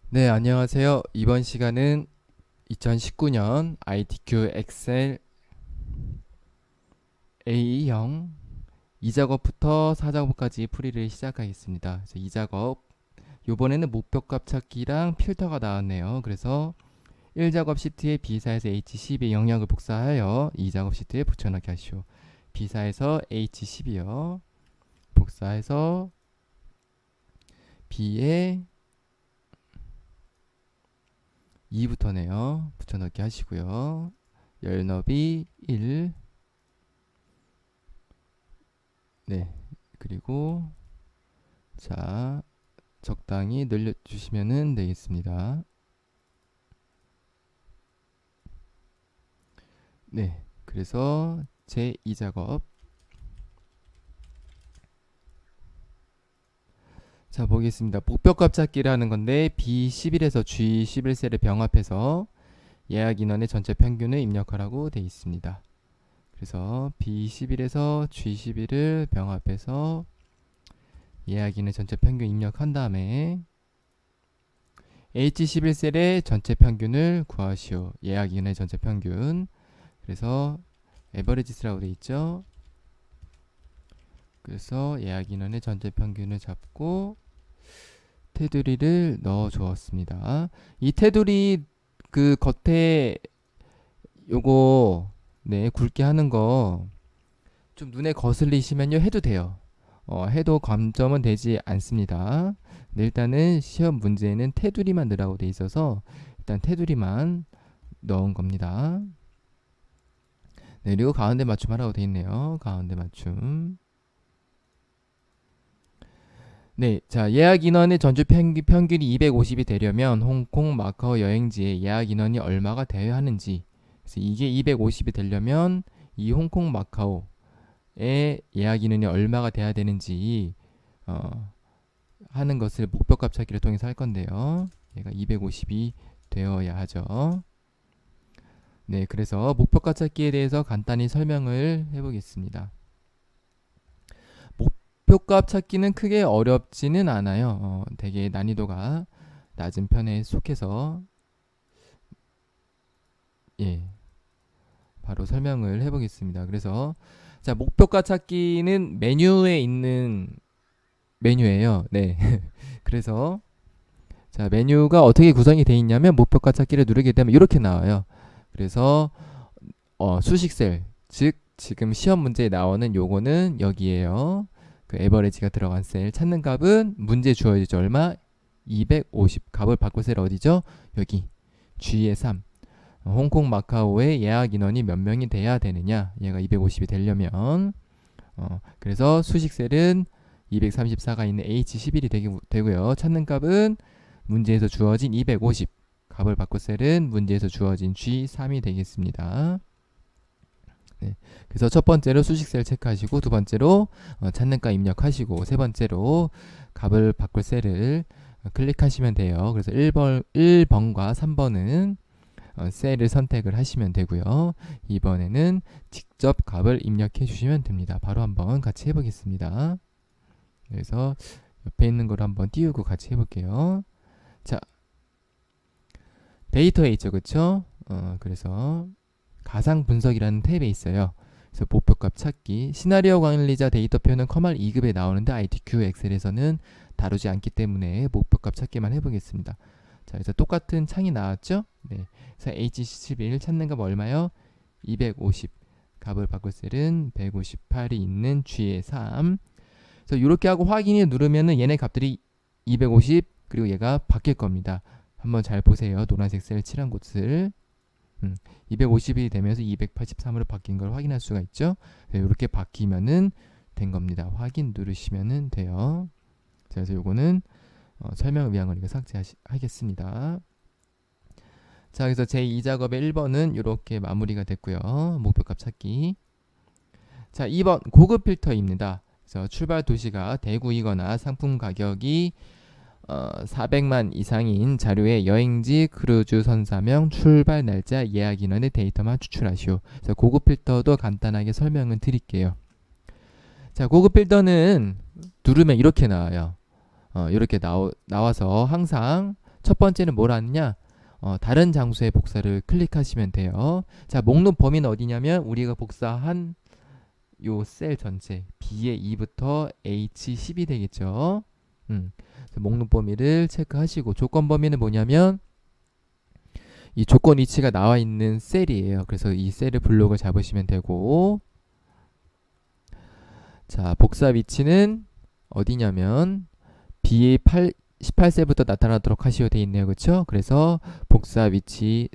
네, 안녕하세요. 이번 시간은 2019년 ITQ 엑셀 A형 2작업부터 4작업까지 풀이를 시작하겠습니다. 그래서 2작업, 요번에는 목표값 찾기랑 필터가 나왔네요. 그래서 1작업 시트에 B사에서 H12의 영역을 복사하여 2작업 시트에 붙여넣기 하시오. B사에서 H12요. 복사해서 B에 2부터네요. 붙여넣기 하시고요. 열너비 1, 네. 그리고 자, 적당히 늘려주시면 되겠습니다. 네. 그래서 제 2작업. 자, 보겠습니다. 목표값 찾기를 하는 건데 B11에서 G11셀을 병합해서 예약 인원의 전체 평균을 입력하라고 되어 있습니다. 그래서 B11에서 G11을 병합해서 예약 인원의 전체 평균 입력한 다음에 H11셀의 전체 평균을 구하시오. 예약 인원의 전체 평균. 그래서 에버리지스라고 되어 있죠. 그래서 예약 인원의 전체 평균을 잡고 테두리를 넣어 주었습니다. 이 테두리 그 겉에 요거 네 굵게 하는 거 좀 눈에 거슬리시면요 해도 돼요. 해도 감점은 되지 않습니다. 네, 일단은 시험 문제에는 테두리만 넣으라고 돼 있어서 일단 테두리만 넣은 겁니다. 네, 그리고 가운데 맞춤 하라고 돼 있네요. 가운데 맞춤. 네, 자 예약 인원의 전주 평균이 250이 되려면 홍콩, 마카오 여행지의 예약 인원이 얼마가 되어야 하는지. 그래서 이게 250이 되려면 이 홍콩, 마카오의 예약 인원이 얼마가 돼야 되는지 하는 것을 목표값 찾기를 통해서 할 건데요. 얘가 250이 되어야 하죠. 네, 그래서 목표값 찾기에 대해서 간단히 설명을 해보겠습니다. 목표값 찾기는 크게 어렵지는 않아요. 되게 난이도가 낮은 편에 속해서 예, 바로 설명을 해보겠습니다. 그래서 자 목표가 찾기는 메뉴에 있는 메뉴예요. 네. 그래서 자 메뉴가 어떻게 구성이 되어 있냐면 목표가 찾기를 누르게 되면 이렇게 나와요. 그래서 수식셀 즉 지금 시험 문제에 나오는 요거는 여기에요. 그 에버리지가 들어간 셀 찾는 값은 문제 주어지죠. 얼마? 250 값을 바꿀 셀 어디죠? 여기 G의 3 홍콩 마카오의 예약 인원이 몇 명이 돼야 되느냐 얘가 250이 되려면 그래서 수식셀은 234가 있는 H11이 되고요. 찾는 값은 문제에서 주어진 250 값을 바꿀 셀은 문제에서 주어진 G3이 되겠습니다. 네. 그래서 첫 번째로 수식셀 체크하시고 두 번째로 찾는 값 입력하시고 세 번째로 값을 바꿀 셀을 클릭하시면 돼요. 그래서 1번과 3번은 셀을 선택을 하시면 되고요. 이번에는 직접 값을 입력해 주시면 됩니다. 바로 한번 같이 해보겠습니다. 그래서 옆에 있는 걸 한번 띄우고 같이 해볼게요. 자, 데이터에 있죠, 그쵸? 그래서 가상 분석이라는 탭에 있어요. 그래서 목표값 찾기, 시나리오 관리자 데이터표는 커말 2급에 나오는데 ITQ 엑셀에서는 다루지 않기 때문에 목표값 찾기만 해보겠습니다. 자, 그래서 똑같은 창이 나왔죠? 네. 그래서 H11 찾는 값 얼마요? 250. 값을 바꿀 셀은 158이 있는 G의 3. 그래서 이렇게 하고 확인을 누르면은 얘네 값들이 250 그리고 얘가 바뀔 겁니다. 한번 잘 보세요. 노란색 셀 칠한 곳을 250이 되면서 283으로 바뀐 걸 확인할 수가 있죠. 네, 이렇게 바뀌면은 된 겁니다. 확인 누르시면은 돼요. 자, 그래서 요거는 설명을 위한 거니까 삭제하겠습니다. 자, 그래서 제2작업의 1번은 이렇게 마무리가 됐고요. 목표값 찾기. 자, 2번 고급 필터입니다. 그래서 출발 도시가 대구이거나 상품 가격이 400만 이상인 자료에 여행지, 크루즈 선사명, 출발 날짜, 예약 인원의 데이터만 추출하시오. 그래서 고급 필터도 간단하게 설명을 드릴게요. 자, 고급 필터는 누르면 이렇게 나와요. 이렇게 나와서 항상 첫 번째는 뭘 하느냐? 다른 장소의 복사를 클릭하시면 돼요. 자, 목록 범위는 어디냐면 우리가 복사한 요 셀 전체 B의 2부터 H10이 되겠죠. 그래서 목록 범위를 체크하시고 조건 범위는 뭐냐면 이 조건 위치가 나와 있는 셀이에요. 그래서 이 셀의 블록을 잡으시면 되고, 자, 복사 위치는 어디냐면 B의 18셀부터 나타나도록 하시오 되어 있네요. 그렇죠? 그래서 복사 위치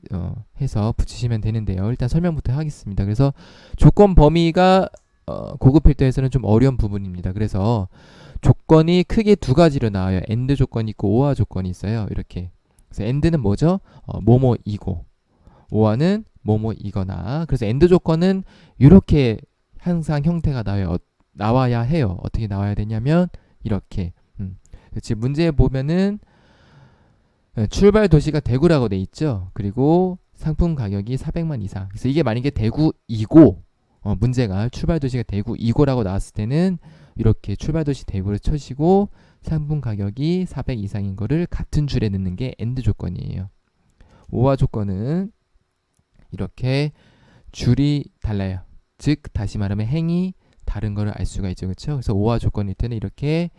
해서 붙이시면 되는데요. 일단 설명부터 하겠습니다. 그래서 조건 범위가 고급 필터에서는 좀 어려운 부분입니다. 그래서 조건이 크게 두 가지로 나와요. AND 조건이 있고 OR 조건이 있어요. 이렇게. 그래서 AND는 뭐죠? 뭐뭐이고, OR는 뭐뭐이거나. 그래서 AND 조건은 이렇게 항상 형태가 나와야 해요. 어떻게 나와야 되냐면 이렇게. 지금 문제에 보면은 출발 도시가 대구라고 돼 있죠. 그리고 상품 가격이 400만 이상. 그래서 이게 만약에 대구이고 문제가 출발 도시가 대구이고라고 나왔을 때는 이렇게 출발 도시 대구를 쳐시고 상품 가격이 400 이상인 거를 같은 줄에 넣는 게 AND 조건이에요. OR 조건은 이렇게 줄이 달라요. 즉 다시 말하면 행이 다른 거를 알 수가 있죠. 그렇죠? 그래서 OR 조건일 때는 이렇게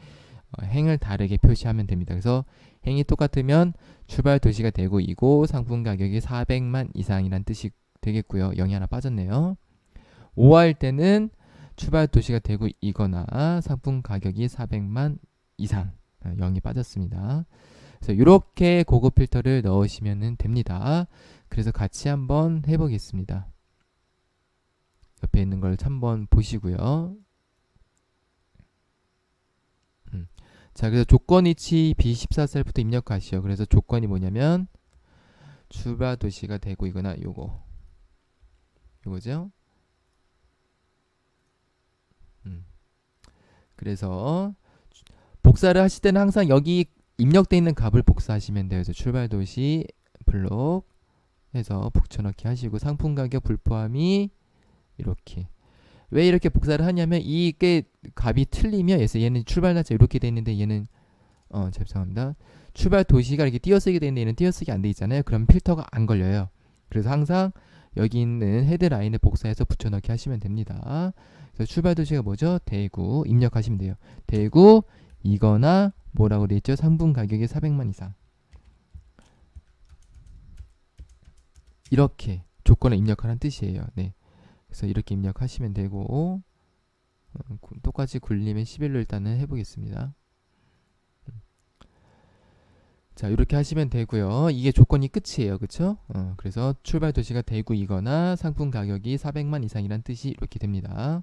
행을 다르게 표시하면 됩니다. 그래서 행이 똑같으면 출발 도시가 대구이고 상품 가격이 400만 이상이란 뜻이 되겠고요. 0이 하나 빠졌네요. OR일 때는 출발 도시가 대구이거나 상품 가격이 400만 이상 0이 빠졌습니다. 그래서 이렇게 고급 필터를 넣으시면 됩니다. 그래서 같이 한번 해보겠습니다. 옆에 있는 걸 한번 보시고요. 자, 그래서 조건 위치 B14셀부터 입력하시오. 그래서 조건이 뭐냐면 출발 도시가 대구이거나 요거죠. 그래서 복사를 하실 때는 항상 여기 입력되어 있는 값을 복사하시면 돼요. 그래서 출발 도시 블록 해서 붙여넣기 하시고 상품 가격 불포함이 이렇게. 왜 이렇게 복사를 하냐면 이게 값이 틀리면 얘는 출발 날짜 이렇게 돼 있는데 얘는 죄송합니다. 출발 도시가 이렇게 띄어쓰기 돼 있는데 얘는 띄어쓰기 안 돼 있잖아요. 그럼 필터가 안 걸려요. 그래서 항상 여기 있는 헤드라인을 복사해서 붙여넣기 하시면 됩니다. 그래서 출발 도시가 뭐죠? 대구 입력하시면 돼요. 대구이거나 뭐라고 돼 있죠? 상품 가격이 400만 이상. 이렇게 조건을 입력하라는 뜻이에요. 네. 그래서 이렇게 입력하시면 되고 똑같이 굴림의 11로 일단은 해보겠습니다. 자, 이렇게 하시면 되고요. 이게 조건이 끝이에요. 그쵸? 그래서 출발 도시가 대구이거나 상품 가격이 400만 이상이란 뜻이 이렇게 됩니다.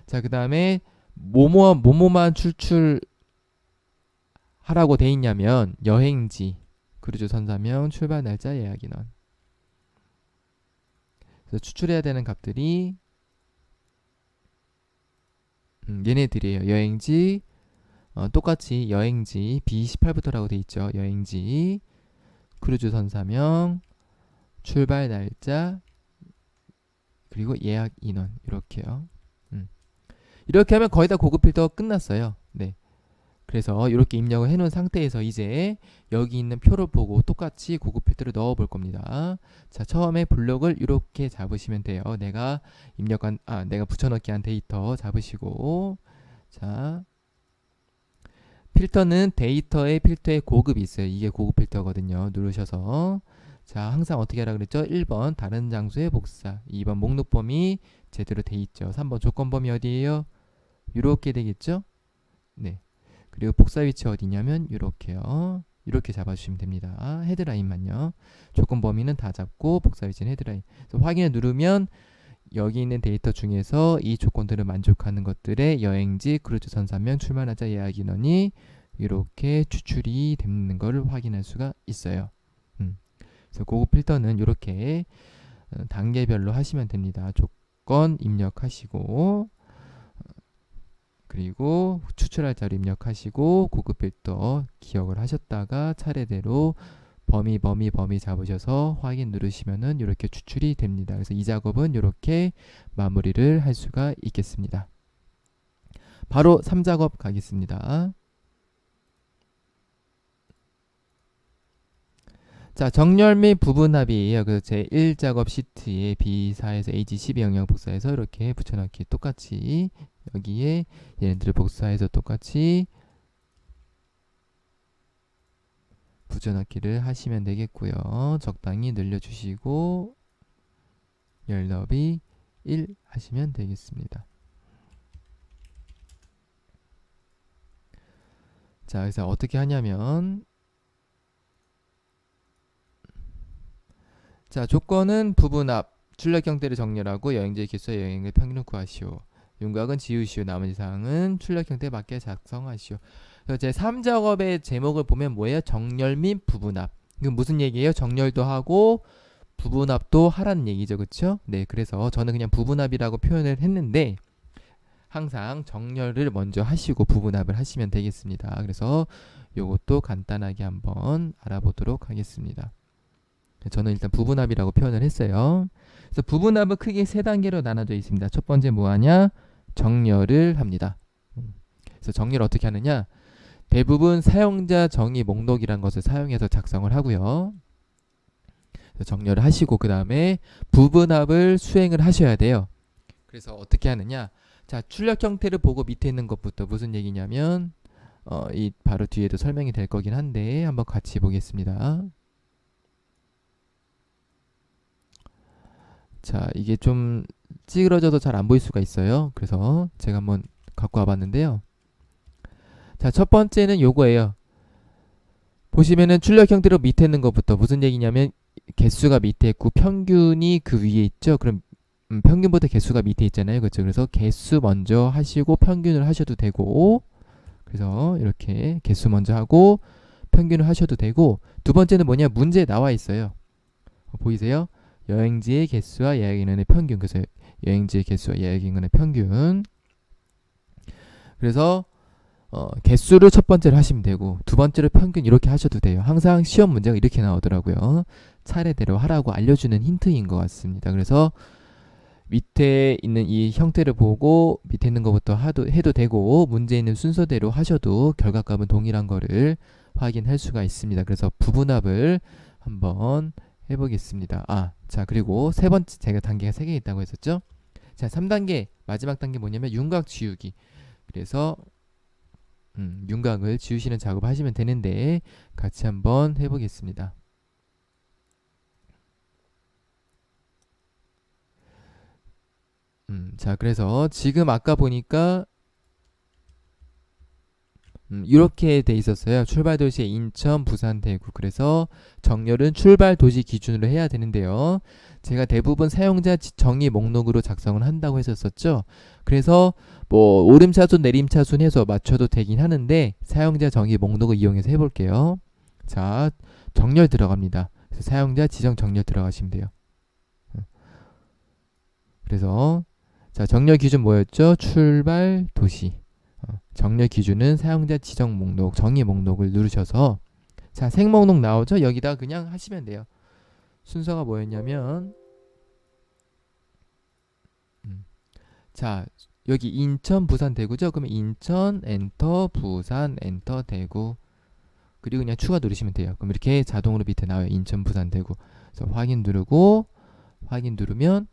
자, 그 다음에 뭐뭐만 출출하라고 돼 있냐면 여행지, 크루즈 선사명, 출발 날짜, 예약 인원. 그래서 추출해야 되는 값들이 얘네들이에요. 여행지 똑같이 여행지 B18부터라고 돼 있죠. 여행지, 크루즈 선사명, 출발 날짜, 그리고 예약 인원 이렇게요. 이렇게 하면 거의 다 고급 필터 끝났어요. 네. 그래서 이렇게 입력을 해놓은 상태에서 이제 여기 있는 표를 보고 똑같이 고급 필터를 넣어 볼 겁니다. 자, 처음에 블록을 이렇게 잡으시면 돼요. 내가 붙여넣기 한 데이터 잡으시고, 자, 필터는 데이터의 필터의 고급이 있어요. 이게 고급 필터거든요. 누르셔서 자, 항상 어떻게 하라 그랬죠? 1번 다른 장소의 복사, 2번 목록 범위 제대로 돼 있죠. 3번 조건 범위 어디예요? 이렇게 되겠죠? 네. 그리고 복사 위치 어디냐면 이렇게요. 이렇게 잡아주시면 됩니다. 헤드라인만요. 조건 범위는 다 잡고 복사 위치는 헤드라인. 그래서 확인을 누르면 여기 있는 데이터 중에서 이 조건들을 만족하는 것들의 여행지, 크루즈 선사명, 출발 날짜, 예약 인원이 이렇게 추출이 되는 것을 확인할 수가 있어요. 그래서 고급 필터는 이렇게 단계별로 하시면 됩니다. 조건 입력하시고 그리고 추출할 자료 입력하시고 고급 필터 기억을 하셨다가 차례대로 범위 잡으셔서 확인 누르시면은 이렇게 추출이 됩니다. 그래서 이 작업은 이렇게 마무리를 할 수가 있겠습니다. 바로 3작업 가겠습니다. 자, 정렬 및 부분합이에요. 그래서 제 1작업 시트에 B4에서 AG12 영역 복사해서 이렇게 붙여넣기 똑같이 여기에 얘네들을 복사해서 똑같이 붙여넣기를 하시면 되겠고요. 적당히 늘려주시고 열 너비 1 하시면 되겠습니다. 자, 그래서 어떻게 하냐면 자, 조건은 부분합, 출력 형태를 정렬하고 여행지의 개수와 여행의 평균을 구하시오. 윤곽은 지우시오. 나머지 사항은 출력 형태에 맞게 작성하시오. 그래서 제 3작업의 제목을 보면 뭐예요? 정렬 및 부분합. 이건 무슨 얘기예요? 정렬도 하고 부분합도 하라는 얘기죠. 그쵸? 네, 그래서 저는 그냥 부분합이라고 표현을 했는데 항상 정렬을 먼저 하시고 부분합을 하시면 되겠습니다. 그래서 요것도 간단하게 한번 알아보도록 하겠습니다. 저는 일단 부분합이라고 표현을 했어요. 그래서 부분합은 크게 세 단계로 나눠져 있습니다. 첫 번째 뭐하냐? 정렬을 합니다. 그래서 정렬 어떻게 하느냐? 대부분 사용자 정의 목록이란 것을 사용해서 작성을 하고요. 정렬을 하시고 그 다음에 부분합을 수행을 하셔야 돼요. 그래서 어떻게 하느냐? 자, 출력 형태를 보고 밑에 있는 것부터 무슨 얘기냐면 이 바로 뒤에도 설명이 될 거긴 한데 한번 같이 보겠습니다. 자, 이게 좀 찌그러져서 잘 안 보일 수가 있어요. 그래서 제가 한번 갖고 와봤는데요. 자, 첫 번째는 요거예요. 보시면은 출력 형태로 밑에 있는 것부터 무슨 얘기냐면 개수가 밑에 있고 평균이 그 위에 있죠. 그럼 평균보다 개수가 밑에 있잖아요. 그렇죠? 그래서 개수 먼저 하시고 평균을 하셔도 되고 그래서 이렇게 개수 먼저 하고 평균을 하셔도 되고 두 번째는 뭐냐? 문제에 나와 있어요. 보이세요? 여행지의 개수와 예약 인원의 평균. 그래서 여행지의 개수와 예약 인원의 평균. 그래서 개수를 첫 번째로 하시면 되고 두 번째로 평균 이렇게 하셔도 돼요. 항상 시험 문제가 이렇게 나오더라고요. 차례대로 하라고 알려주는 힌트인 것 같습니다. 그래서 밑에 있는 이 형태를 보고 밑에 있는 것부터 해도 되고 문제 있는 순서대로 하셔도 결과값은 동일한 거를 확인할 수가 있습니다. 그래서 부분합을 한번 해보겠습니다. 자, 그리고 세 번째, 제가 단계가 3개 있다고 했었죠? 자, 3단계, 마지막 단계 뭐냐면 윤곽 지우기. 그래서 윤곽을 지우시는 작업을 하시면 되는데 같이 한번 해보겠습니다. 자, 그래서 지금 아까 보니까 이렇게 돼 있었어요. 출발 도시의 인천, 부산, 대구. 그래서 정렬은 출발 도시 기준으로 해야 되는데요. 제가 대부분 사용자 정의 목록으로 작성을 한다고 했었죠. 그래서 뭐 오름차순, 내림차순 해서 맞춰도 되긴 하는데 사용자 정의 목록을 이용해서 해볼게요. 자, 정렬 들어갑니다. 그래서 사용자 지정 정렬 들어가시면 돼요. 그래서 자, 정렬 기준 뭐였죠? 출발 도시. 정렬 기준은 사용자 지정 목록, 정의 목록을 누르셔서 자, 생 목록 나오죠? 여기다 그냥 하시면 돼요. 순서가 뭐였냐면 자, 여기 인천, 부산, 대구죠? 그러면 인천, 엔터, 부산, 엔터, 대구 그리고 그냥 추가 누르시면 돼요. 그럼 이렇게 자동으로 밑에 나와요. 인천, 부산, 대구. 그래서 확인 누르고 확인 누르면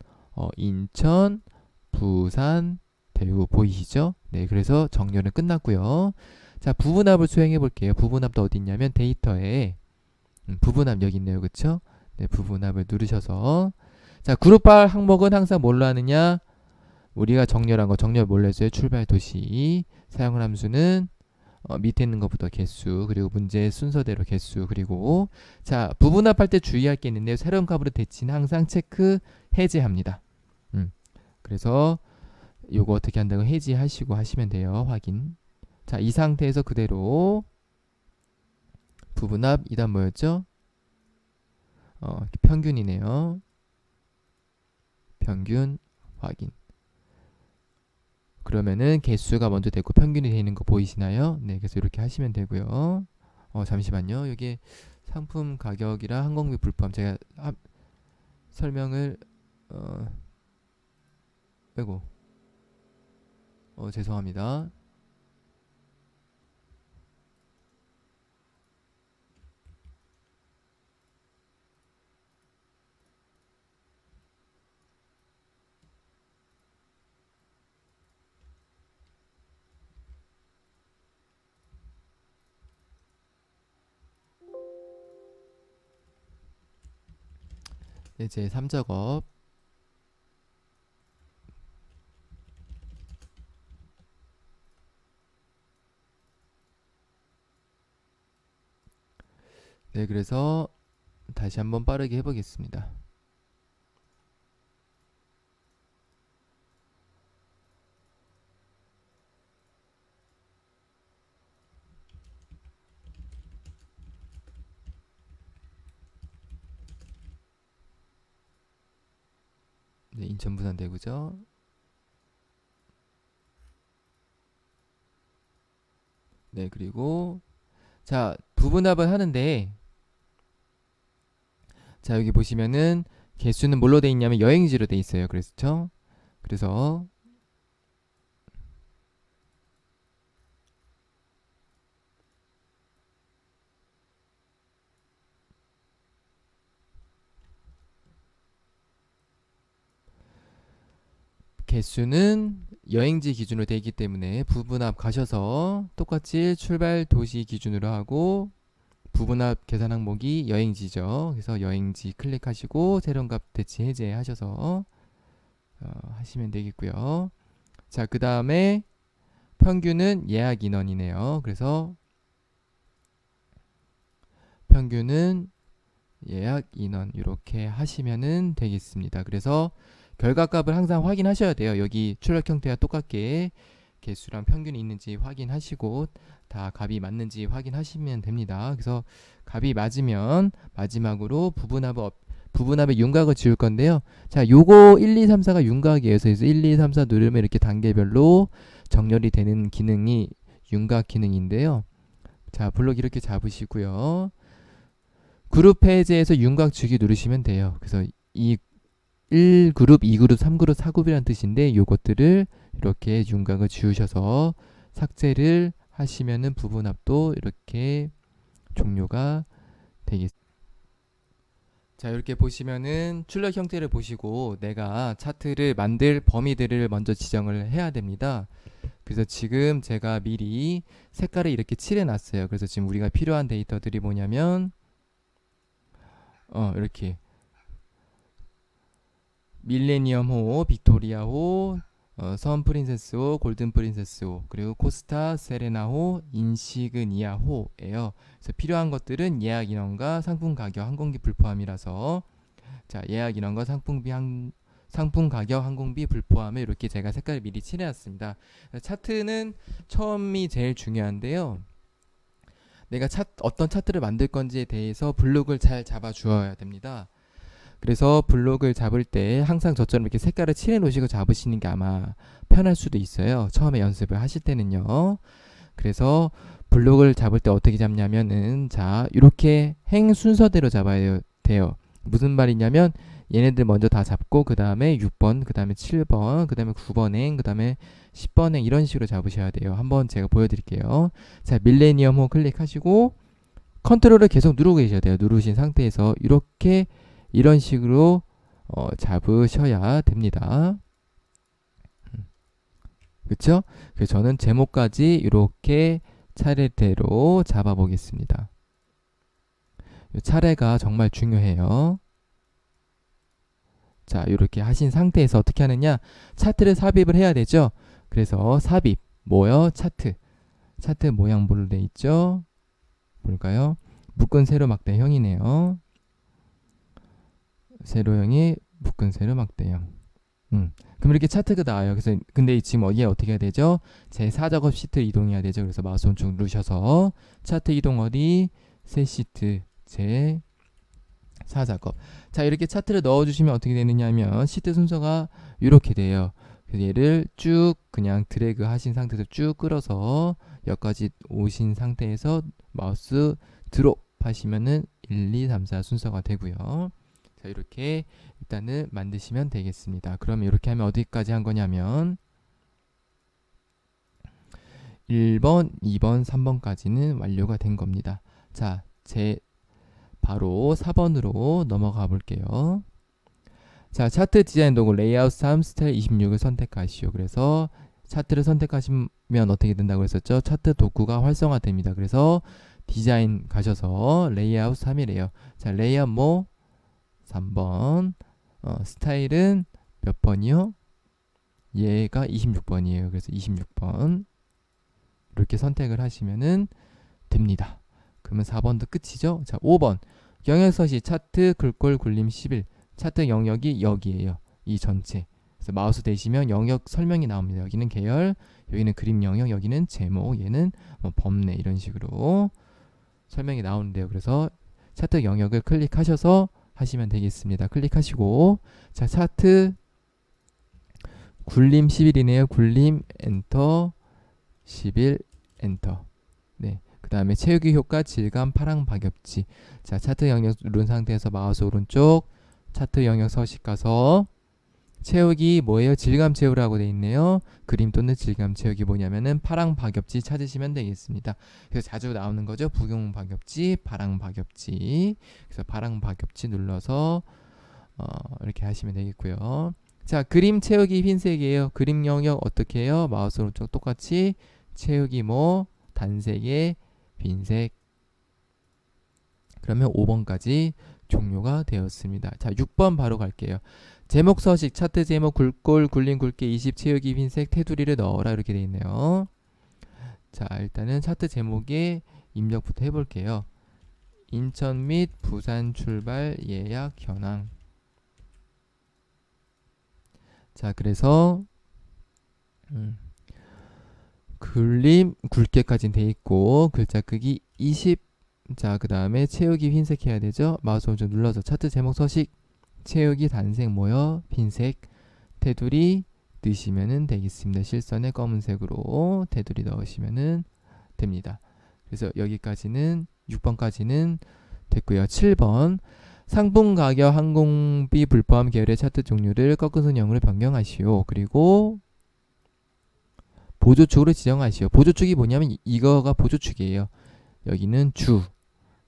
인천, 부산, 대구 보이시죠? 네, 그래서 정렬은 끝났고요. 자, 부분합을 수행해 볼게요. 부분합도 어디 있냐면 데이터에 부분합 여기 있네요. 그쵸? 네, 부분합을 누르셔서 자, 그룹발 항목은 항상 뭘로 하느냐? 우리가 정렬한 거 정렬 뭘로 했어요? 출발 도시. 사용 함수는 밑에 있는 것부터 개수 그리고 문제의 순서대로 개수 그리고 자, 부분합할 때 주의할 게 있는데요. 새로운 값으로 대치는 항상 체크 해제합니다. 그래서 요거 어떻게 한다고 해지하시고 하시면 돼요. 확인. 자, 이 상태에서 그대로 부분합 2단 뭐였죠? 평균이네요. 평균 확인. 그러면은 개수가 먼저 됐고 평균이 되는 거 보이시나요? 네, 그래서 이렇게 하시면 되고요. 잠시만요. 여기 상품 가격이랑 항공비 불포함 제가 설명을 빼고 죄송합니다. 네, 제 3작업. 네, 그래서 다시 한번 빠르게 해보겠습니다. 네, 인천 부산 대구죠. 네, 그리고 자, 부분합을 하는데 자, 여기 보시면은 개수는 뭘로 돼 있냐면 여행지로 돼 있어요. 그렇죠? 그래서 개수는 여행지 기준으로 돼 있기 때문에 부분합 가셔서 똑같이 출발 도시 기준으로 하고 부분합 계산 항목이 여행지죠. 그래서 여행지 클릭하시고 새로운 값 대치 해제 하셔서 하시면 되겠고요. 자, 그 다음에 평균은 예약 인원이네요. 그래서 평균은 예약 인원 이렇게 하시면은 되겠습니다. 그래서 결과값을 항상 확인하셔야 돼요. 여기 출력 형태와 똑같게 개수랑 평균이 있는지 확인하시고 다 값이 맞는지 확인하시면 됩니다. 그래서 값이 맞으면 마지막으로 부분합의 윤곽을 지울 건데요. 자, 요거 1, 2, 3, 4가 윤곽이에요. 그래서 1, 2, 3, 4 누르면 이렇게 단계별로 정렬이 되는 기능이 윤곽 기능인데요. 자, 블록 이렇게 잡으시고요. 그룹 해제에서 윤곽 주기 누르시면 돼요. 그래서 이 1그룹, 2그룹, 3그룹, 4그룹이라는 뜻인데 요것들을 이렇게 윤곽을 지우셔서 삭제를 하시면은 부분합도 이렇게 종료가 되겠습니다. 자, 이렇게 보시면은 출력 형태를 보시고 내가 차트를 만들 범위들을 먼저 지정을 해야 됩니다. 그래서 지금 제가 미리 색깔을 이렇게 칠해 놨어요. 그래서 지금 우리가 필요한 데이터들이 뭐냐면 이렇게 밀레니엄호, 빅토리아호, 선 프린세스호, 골든 프린세스호, 그리고 코스타, 세레나호, 인시그니아호예요. 그래서 필요한 것들은 예약 인원과 상품 가격, 항공기 불포함이라서 자, 예약 인원과 상품 가격, 항공비 불포함을 이렇게 제가 색깔을 미리 칠해놨습니다. 차트는 처음이 제일 중요한데요. 내가 어떤 차트를 만들 건지에 대해서 블록을 잘 잡아 주어야 됩니다. 그래서 블록을 잡을 때 항상 저처럼 이렇게 색깔을 칠해 놓으시고 잡으시는 게 아마 편할 수도 있어요. 처음에 연습을 하실 때는요. 그래서 블록을 잡을 때 어떻게 잡냐면은 자, 이렇게 행 순서대로 잡아야 돼요. 무슨 말이냐면 얘네들 먼저 다 잡고 그 다음에 6번, 그 다음에 7번, 그 다음에 9번 행, 그 다음에 10번 행 이런 식으로 잡으셔야 돼요. 한번 제가 보여드릴게요. 자, 밀레니엄호 클릭하시고 컨트롤을 계속 누르고 계셔야 돼요. 누르신 상태에서 이렇게 이런 식으로 잡으셔야 됩니다. 그쵸? 그래서 저는 제목까지 이렇게 차례대로 잡아 보겠습니다. 차례가 정말 중요해요. 자, 이렇게 하신 상태에서 어떻게 하느냐? 차트를 삽입을 해야 되죠. 그래서 삽입 뭐요? 차트 모양 뭘로 돼 있죠? 뭘까요? 묶은 세로 막대형이네요. 세로형이 묶은 세로 막대형. 그럼 이렇게 차트가 나와요. 그래서 근데 지금 어디에 어떻게 해야 되죠? 제 4작업 시트 이동해야 되죠. 그래서 마우스 오른쪽 누르셔서 차트 이동 어디? 새 시트 제 4작업. 자, 이렇게 차트를 넣어주시면 어떻게 되느냐 하면 시트 순서가 이렇게 돼요. 그래서 얘를 쭉 그냥 드래그 하신 상태에서 쭉 끌어서 여기까지 오신 상태에서 마우스 드롭 하시면은 1, 2, 3, 4 순서가 되고요. 자, 이렇게 일단은 만드시면 되겠습니다. 그러면 이렇게 하면 어디까지 한 거냐면 1번, 2번, 3번까지는 완료가 된 겁니다. 자, 바로 4번으로 넘어가 볼게요. 자, 차트 디자인 도구 레이아웃 3 스타일 26을 선택하시오. 그래서 차트를 선택하시면 어떻게 된다고 했었죠? 차트 도구가 활성화됩니다. 그래서 디자인 가셔서 레이아웃 3이래요. 자, 레이아웃 뭐 3번. 스타일은 몇 번이요? 얘가 26번이에요. 그래서 26번 이렇게 선택을 하시면은 됩니다. 그러면 4번도 끝이죠. 자, 5번. 영역서식 차트 글꼴 굴림 11. 차트 영역이 여기에요. 이 전체. 그래서 마우스 대시면 영역 설명이 나옵니다. 여기는 계열, 여기는 그림 영역, 여기는 제목, 얘는 뭐 범례 이런 식으로 설명이 나오는데요. 그래서 차트 영역을 클릭하셔서 하시면 되겠습니다. 클릭하시고 자, 차트 굴림 10일이네요. 굴림 엔터 11 엔터. 네. 그 다음에 채우기 효과 질감 파랑 박엽지. 자, 차트 영역 누른 상태에서 마우스 오른쪽 차트 영역 서식 가서 채우기 뭐예요? 질감 채우라고 돼 있네요. 그림 또는 질감 채우기 뭐냐면은 파랑 박엽지 찾으시면 되겠습니다. 그래서 자주 나오는 거죠. 부경 박엽지, 파랑 박엽지. 그래서 파랑 박엽지 눌러서 이렇게 하시면 되겠고요. 자, 그림 채우기 흰색이에요. 그림 영역 어떻게 해요? 마우스 오른쪽 똑같이 채우기 뭐 단색에 빈색. 그러면 5번까지 종료가 되었습니다. 자, 6번 바로 갈게요. 제목 서식 차트 제목 굴꼴 굴림 굵게 20 채우기 흰색 테두리를 넣어라 이렇게 되어 있네요. 자, 일단은 차트 제목에 입력부터 해볼게요. 인천 및 부산 출발 예약 현황. 자, 그래서 굴림 굵게까지는 돼 있고 글자 크기 20. 자, 그 다음에 채우기 흰색 해야 되죠. 마우스 오른쪽 눌러서 차트 제목 서식 채우기 단색 뭐요? 흰색 테두리 넣으시면 되겠습니다. 실선에 검은색으로 테두리 넣으시면 됩니다. 그래서 여기까지는 6번까지는 됐고요. 7번 상품 가격 항공비 불포함 계열의 차트 종류를 꺾은 선형으로 변경하시오. 그리고 보조축으로 지정하시오. 보조축이 뭐냐면 이거가 보조축이에요. 여기는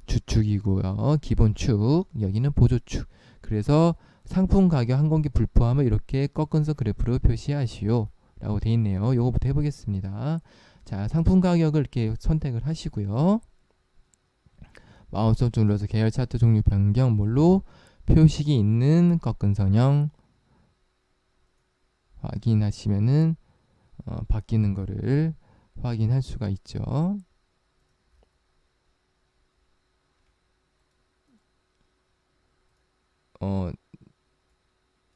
주축이고요. 기본축, 여기는 보조축. 그래서 상품 가격 항공기 불포함을 이렇게 꺾은선 그래프로 표시하시오 라고 되어 있네요. 요거부터 해보겠습니다. 자, 상품 가격을 이렇게 선택을 하시고요. 마우스 오른쪽 눌러서 계열 차트 종류 변경 뭘로 표식이 있는 꺾은 선형 확인하시면은 바뀌는 거를 확인할 수가 있죠.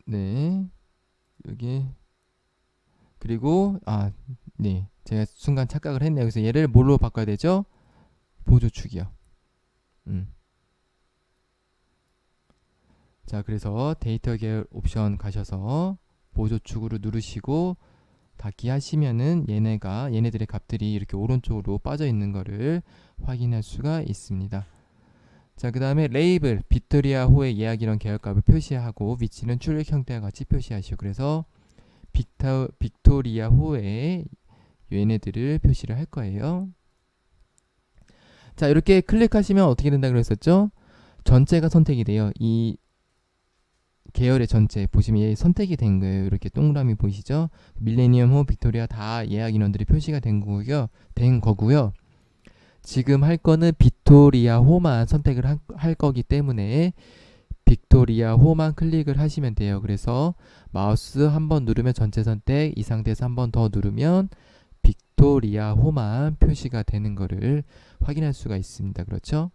네. 여기 그리고 네. 제가 순간 착각을 했네요. 그래서 얘를 뭘로 바꿔야 되죠? 보조축이요. 자, 그래서 데이터 계열 옵션 가셔서 보조축으로 누르시고 닫기 하시면은 얘네들의 값들이 이렇게 오른쪽으로 빠져 있는 거를 확인할 수가 있습니다. 자, 그 다음에 레이블 빅토리아 호의 예약 이런 계열값을 표시하고 위치는 출력 형태와 같이 표시하시오. 그래서 빅토리아 호의 얘네들을 표시를 할 거예요. 자, 이렇게 클릭하시면 어떻게 된다 그랬었죠? 전체가 선택이 돼요. 이 계열의 전체 보시면 얘 선택이 된 거예요. 이렇게 동그라미 보이시죠? 밀레니엄 호 빅토리아 다 예약 인원들이 표시가 된 거고요. 지금 할 거는 빅토리아 호만 선택을 할 거기 때문에 빅토리아 호만 클릭을 하시면 돼요. 그래서 마우스 한번 누르면 전체 선택, 이 상태에서 한 번 더 누르면 빅토리아 호만 표시가 되는 거를 확인할 수가 있습니다. 그렇죠?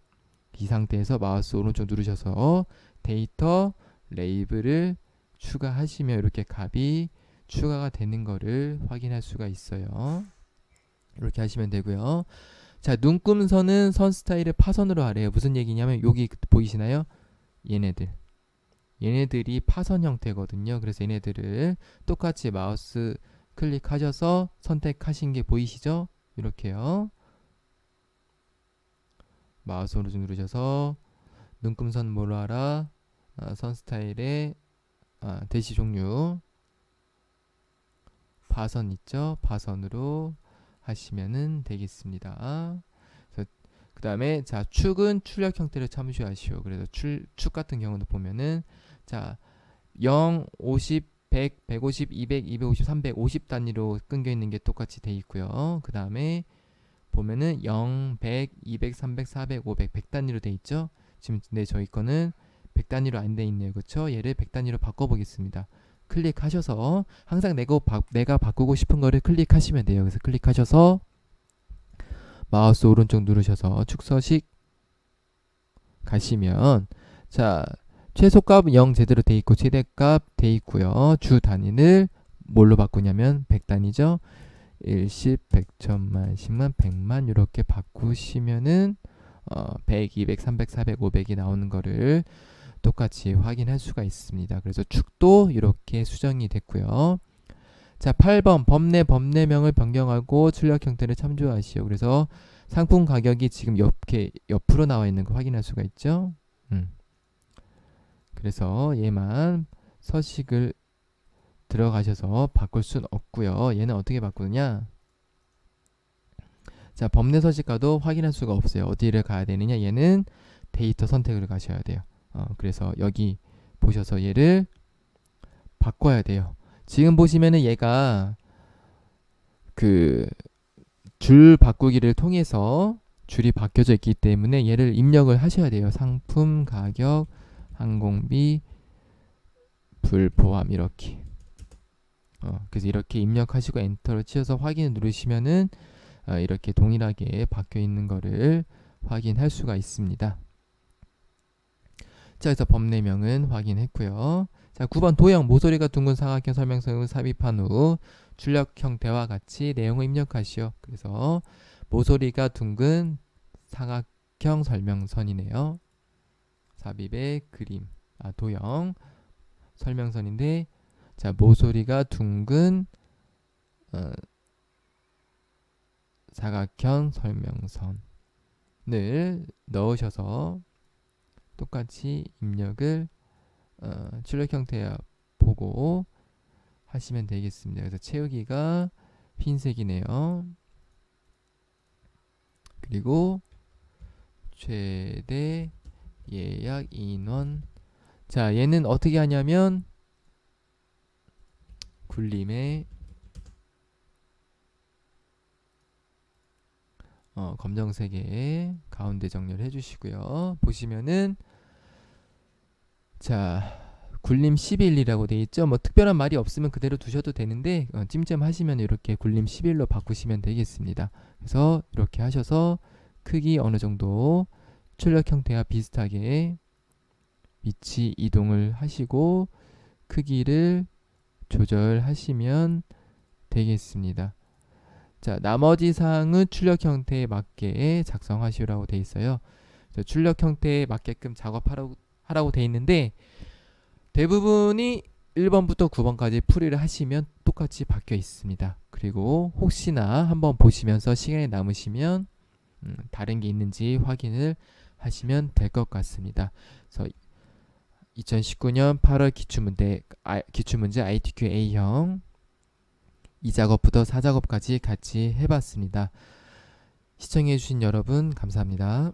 이 상태에서 마우스 오른쪽 누르셔서 데이터 레이블을 추가하시면 이렇게 값이 추가가 되는 거를 확인할 수가 있어요. 이렇게 하시면 되고요. 자, 눈금선은 선 스타일을 파선으로 하래요. 무슨 얘기냐면 여기 보이시나요? 얘네들이 파선 형태거든요. 그래서 얘네들을 똑같이 마우스 클릭하셔서 선택하신 게 보이시죠? 이렇게요. 마우스 오른쪽 누르셔서 눈금선 뭐로 하라? 선 스타일의 대시 종류 파선 있죠? 파선으로 하시면은 되겠습니다. 그 다음에 자, 축은 출력 형태를 참조하시오. 그래서 축 같은 경우도 보면은 자, 0, 50, 100, 150, 200, 250, 300, 50 단위로 끊겨 있는 게 똑같이 돼 있고요. 그 다음에 보면은 0, 100, 200, 300, 400, 500, 100 단위로 돼 있죠. 지금 근데 저희 거는 100단위로 안 돼 있네요. 그렇죠? 얘를 100단위로 바꿔보겠습니다. 클릭하셔서 항상 내가 바꾸고 싶은 거를 클릭하시면 돼요. 그래서 클릭하셔서 마우스 오른쪽 누르셔서 축서식 가시면 자 최소값 0 제대로 돼 있고 최대값 돼 있고요. 주 단위를 뭘로 바꾸냐면 100단위죠. 1, 10, 100, 1000만, 10만, 100만 이렇게 바꾸시면은 100, 200, 300, 400, 500이 나오는 거를 똑같이 확인할 수가 있습니다. 그래서 축도 이렇게 수정이 됐고요. 자 8번 법내명을 변경하고 출력 형태를 참조하시오. 그래서 상품 가격이 지금 이렇게 옆으로 나와 있는 거 확인할 수가 있죠. 그래서 얘만 서식을 들어가셔서 바꿀 순 없고요. 얘는 어떻게 바꾸느냐? 자 법내 서식과도 확인할 수가 없어요. 어디를 가야 되느냐? 얘는 데이터 선택을 가셔야 돼요. 그래서 여기 보셔서 얘를 바꿔야 돼요. 지금 보시면은 얘가 그 줄 바꾸기를 통해서 줄이 바뀌어져 있기 때문에 얘를 입력을 하셔야 돼요. 상품, 가격, 항공비, 불포함 이렇게. 그래서 이렇게 입력하시고 엔터를 치셔서 확인을 누르시면은 이렇게 동일하게 바뀌어 있는 거를 확인할 수가 있습니다. 자, 그래서 법내명은 확인했고요. 자, 9번 도형 모서리가 둥근 사각형 설명서를 삽입한 후 출력 형태와 같이 내용을 입력하시오. 그래서 모서리가 둥근 사각형 설명선이네요. 삽입의 그림, 도형 설명선인데 자 모서리가 둥근 사각형 설명선을 넣으셔서 똑같이 입력을 출력 형태 보고 하시면 되겠습니다. 그래서 채우기가 흰색이네요. 그리고 최대 예약 인원. 자 얘는 어떻게 하냐면 굴림에 검정색에 가운데 정렬 해주시고요. 보시면은 자 굴림 11이라고 돼 있죠. 뭐 특별한 말이 없으면 그대로 두셔도 되는데 찜찜하시면 이렇게 굴림 11로 바꾸시면 되겠습니다. 그래서 이렇게 하셔서 크기 어느 정도 출력 형태와 비슷하게 위치 이동을 하시고 크기를 조절하시면 되겠습니다. 자, 나머지 사항은 출력 형태에 맞게 작성하시라고 돼 있어요. 출력 형태에 맞게끔 작업하라고 돼 있는데 대부분이 1번부터 9번까지 풀이를 하시면 똑같이 바뀌어 있습니다. 그리고 혹시나 한번 보시면서 시간이 남으시면 다른 게 있는지 확인을 하시면 될 것 같습니다. 그래서 2019년 8월 기출문제 ITQ A형 2작업부터 4작업까지 같이 해봤습니다. 시청해주신 여러분 감사합니다.